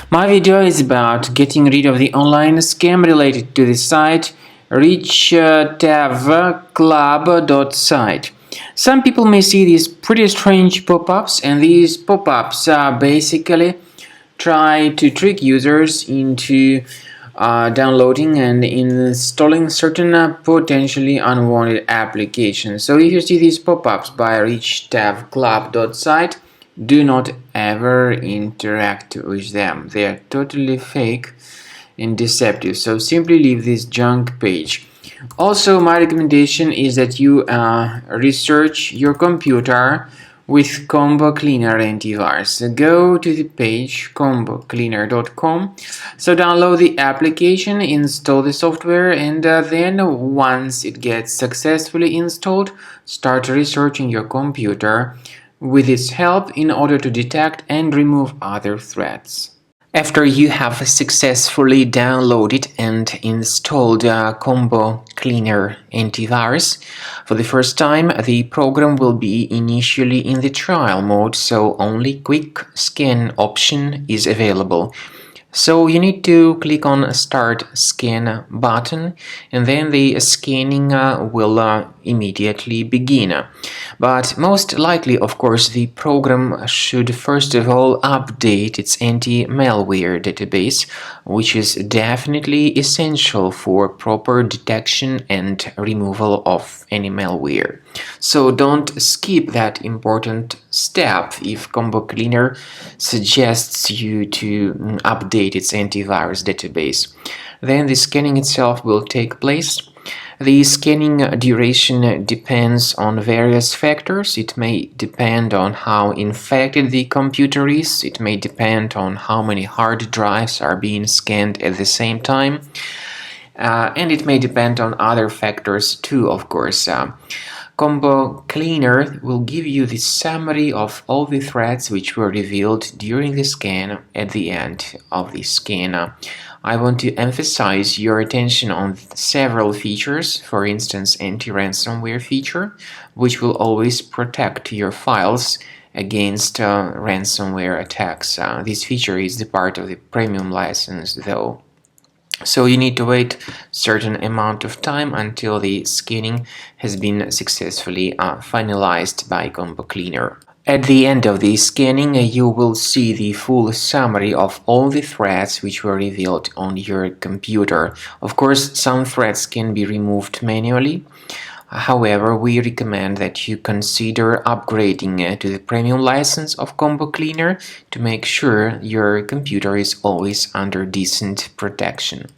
My video is about getting rid of the online scam related to the site Richtavclub.site. Some people may see these pretty strange pop-ups, and these pop-ups basically try to trick users into downloading and installing certain potentially unwanted applications. So if you see these pop-ups by Richtavclub.site, do not ever interact with them. They are totally fake and deceptive, so simply leave this junk page. Also, my recommendation is that you research your computer with Combo Cleaner antivirus. So go to the page combocleaner.com. So download the application, install the software, and then once it gets successfully installed, start researching your computer with its help in order to detect and remove other threats. After you have successfully downloaded and installed Combo Cleaner antivirus, for the first time the program will be initially in the trial mode, so only quick scan option is available. So you need to click on Start Scan button, and then the scanning will immediately begin. But most likely, of course, the program should first of all update its anti-malware database, which is definitely essential for proper detection and removal of any malware. So don't skip that important step if Combo Cleaner suggests you to update its antivirus database. Then the scanning itself will take place. The scanning duration depends on various factors. It may depend on how infected the computer is. It may depend on how many hard drives are being scanned at the same time. And it may depend on other factors too, of course. Combo Cleaner will give you the summary of all the threats which were revealed during the scan at the end of the scan. I want to emphasize your attention on several features, for instance anti-ransomware feature, which will always protect your files against ransomware attacks. This feature is the part of the premium license though. So you need to wait a certain amount of time until the scanning has been successfully finalized by Combo Cleaner. At the end of the scanning, you will see the full summary of all the threats which were revealed on your computer. Of course, some threats can be removed manually. However, we recommend that you consider upgrading to the premium license of Combo Cleaner to make sure your computer is always under decent protection.